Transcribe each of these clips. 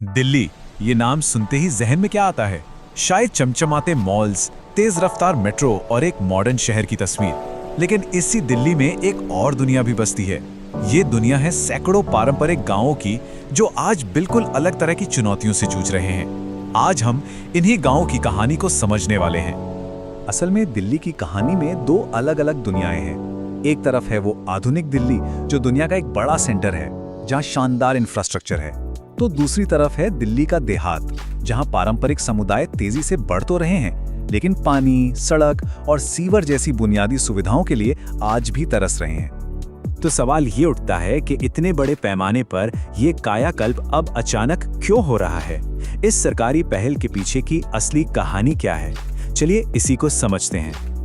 दिल्ली, ये नाम सुनते ही जहन में क्या आता है? शायद चमचमाते मॉल्स, तेज रफ्तार मेट्रो और एक मॉडर्न शहर की तस्वीर। लेकिन इसी दिल्ली में एक और दुनिया भी बसती है। ये दुनिया है सैकड़ों पारंपरिक गांवों की, जो आज बिल्कुल अलग तरह की चुनौतियों से जूझ रहे हैं। आज हम इन्हीं गांवों की कहानी को समझने वाले हैं। असल में दिल्ली की कहानी में दो अलग अलग दुनियाएं हैं। एक तरफ है वो आधुनिक दिल्ली, जो दुनिया का एक बड़ा सेंटर है, जहां शानदार इंफ्रास्ट्रक्चर है। तो दूसरी तरफ है दिल्ली का देहात, जहां पारंपरिक समुदाय तेजी से बढ़ तो रहे हैं, लेकिन पानी, सड़क और सीवर जैसी बुनियादी सुविधाओं के लिए आज भी तरस रहे हैं। तो सवाल ये उठता है कि इतने बड़े पैमाने पर ये कायाकल्प अब अचानक क्यों हो रहा है? इस सरकारी पहल के पीछे की असली कहानी क्या है? चलिए इसी को समझते हैं।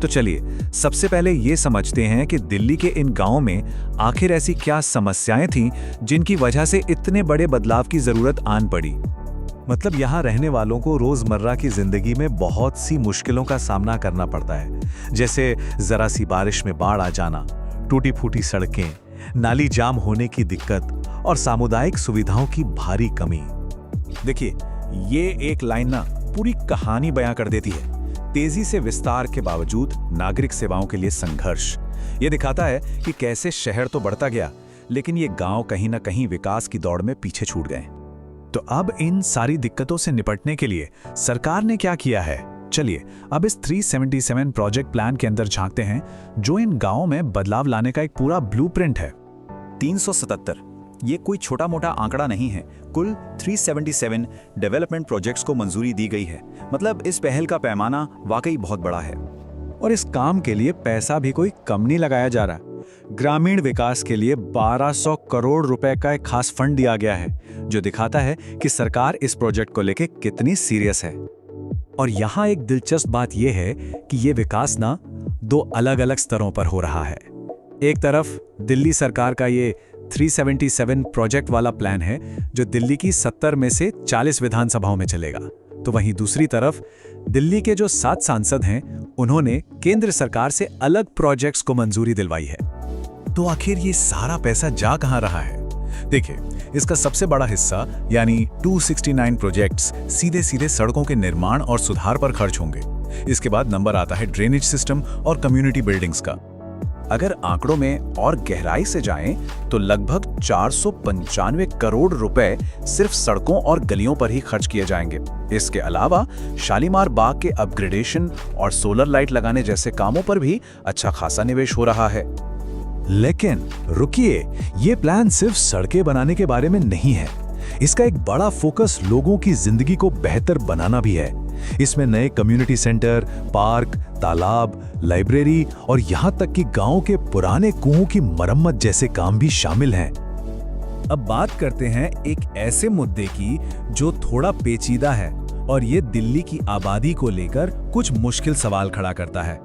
तो चलिए सबसे पहले ये समझते हैं कि दिल्ली के इन गांवों में आखिर ऐसी क्या समस्याएं थीं जिनकी वजह से इतने बड़े बदलाव की जरूरत आन पड़ी। मतलब यहाँ रहने वालों को रोजमर्रा की जिंदगी में बहुत सी मुश्किलों का सामना करना पड़ता है, जैसे जरा सी बारिश में बाढ़ आ जाना, टूटी फूटी सड़कें, नाली जाम होने की दिक्कत और सामुदायिक सुविधाओं की भारी कमी। देखिए, ये एक लाइन ना पूरी कहानी बयां कर देती है। तेजी से विस्तार के बावजूद नागरिक सेवाओं के लिए संघर्ष। ये दिखाता है कि कैसे शहर तो बढ़ता गया, लेकिन ये गांव कहीं ना कहीं विकास की दौड़ में पीछे छूट गए। तो अब इन सारी दिक्कतों से निपटने के लिए सरकार ने क्या किया है? चलिए अब इस 377 प्रोजेक्ट प्लान के अंदर झांकते हैं, जो इन गांवों में बदलाव लाने का एक पूरा ब्लूप्रिंट है। 377 ये कोई छोटा मोटा आंकड़ा नहीं है। कुल 377 डेवलपमेंट प्रोजेक्ट्स को मंजूरी दी गई है। मतलब इस पहल का पैमाना वाकई बहुत बड़ा है। और इस काम के लिए पैसा भी कोई कम नहीं लगाया जा रहा। ग्रामीण विकास के लिए 1200 करोड़ रुपए का एक खास फंड दिया गया है, जो दिखाता है कि सरकार इस प्रोजेक्ट को लेकर कितनी सीरियस है। और यहाँ एक दिलचस्प बात यह है कि ये विकास ना दो अलग अलग स्तरों पर हो रहा है। एक तरफ दिल्ली सरकार का ये 377 प्रोजेक्ट वाला प्लान है, जो दिल्ली की 70 में से 40 विधानसभाओं में चलेगा। तो वहीं दूसरी तरफ दिल्ली के जो 7 सांसद हैं, उन्होंने केंद्र सरकार से अलग प्रोजेक्ट्स को मंजूरी दिलवाई है। तो आखिर ये सारा पैसा जा कहां रहा है? देखिए, इसका सबसे बड़ा हिस्सा यानी 269 प्रोजेक्ट्स सीधे सीधे सड़कों के निर्माण और सुधार पर खर्च होंगे। इसके बाद नंबर आता है ड्रेनेज सिस्टम और कम्युनिटी बिल्डिंग्स का। अगर आंकड़ों में और गहराई से जाएं, तो लगभग 495 करोड़ रुपए सिर्फ सड़कों और गलियों पर ही खर्च किए जाएंगे। इसके अलावा शालीमार बाग के अपग्रेडेशन और सोलर लाइट लगाने जैसे कामों पर भी अच्छा खासा निवेश हो रहा है। लेकिन रुकिए, ये प्लान सिर्फ सड़कें बनाने के बारे में नहीं है। इसका एक बड़ा फोकस लोगों की जिंदगी को बेहतर बनाना भी है। इसमें नए कम्युनिटी सेंटर, पार्क, तालाब, लाइब्रेरी और यहाँ तक कि गांव के पुराने कुओं की मरम्मत जैसे काम भी शामिल हैं। अब बात करते हैं एक ऐसे मुद्दे की जो थोड़ा पेचीदा है, और ये दिल्ली की आबादी को लेकर कुछ मुश्किल सवाल खड़ा करता है।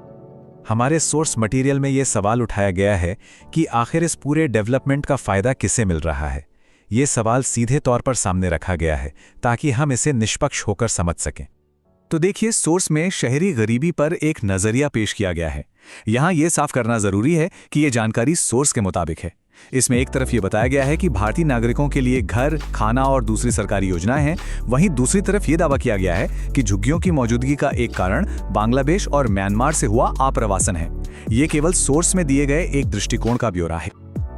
हमारे सोर्स मटेरियल में ये सवाल उठाया गया है कि आखिर इस पूरे डेवलपमेंट का फायदा किसे मिल रहा है। ये सवाल सीधे तौर पर सामने रखा गया है ताकि हम इसे निष्पक्ष होकर समझ सकें। तो देखिए, सोर्स में शहरी गरीबी पर एक नजरिया पेश किया गया है। यहाँ ये साफ करना जरूरी है कि ये जानकारी सोर्स के मुताबिक है। इसमें एक तरफ ये बताया गया है कि भारतीय नागरिकों के लिए घर, खाना और दूसरी सरकारी योजनाएं हैं। वहीं दूसरी तरफ ये दावा किया गया है कि झुग्गियों की मौजूदगी का एक कारण बांग्लादेश और म्यांमार से हुआ आप्रवासन है। ये केवल सोर्स में दिए गए एक दृष्टिकोण का ब्यौरा है।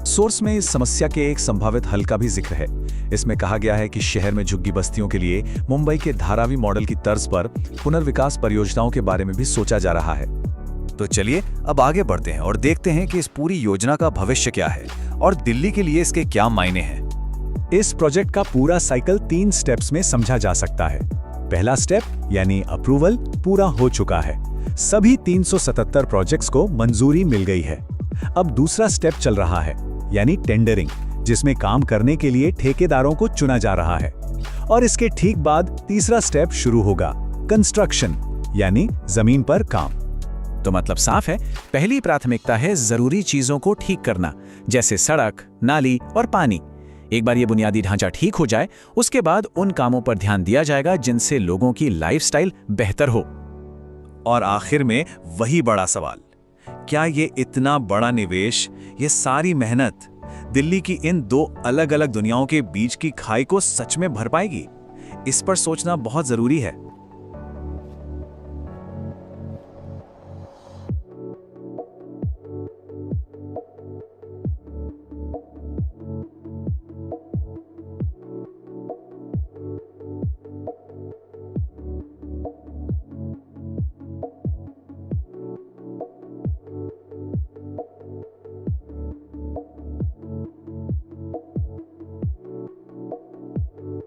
सोर्स में इस समस्या के एक संभावित हल का भी जिक्र है। इसमें कहा गया है कि शहर में झुग्गी बस्तियों के लिए मुंबई के धारावी मॉडल की तर्ज पर पुनर्विकास परियोजनाओं के बारे में भी सोचा जा रहा है। तो चलिए अब आगे बढ़ते हैं और देखते हैं कि इस पूरी योजना का भविष्य क्या है और दिल्ली के लिए इसके क्या मायने हैं। इस प्रोजेक्ट का पूरा साइकिल 3 स्टेप्स में समझा जा सकता है। पहला स्टेप यानी अप्रूवल पूरा हो चुका है। सभी 377 प्रोजेक्ट्स को मंजूरी मिल गई है। अब दूसरा स्टेप चल रहा है, यानी टेंडरिंग, जिसमें काम करने के लिए ठेकेदारों को चुना जा रहा है। और इसके ठीक बाद तीसरा स्टेप शुरू होगा, कंस्ट्रक्शन, यानी जमीन पर काम। तो मतलब साफ है, पहली प्राथमिकता है जरूरी चीजों को ठीक करना, जैसे सड़क, नाली और पानी। एक बार ये बुनियादी ढांचा ठीक हो जाए, उसके बाद उन कामों पर ध्यान दिया जाएगा जिनसे लोगों की लाइफस्टाइल बेहतर हो। और आखिर में वही बड़ा सवाल, क्या ये इतना बड़ा निवेश, ये सारी मेहनत दिल्ली की इन दो अलग अलग दुनियाओं के बीच की खाई को सच में भर पाएगी? इस पर सोचना बहुत जरूरी है।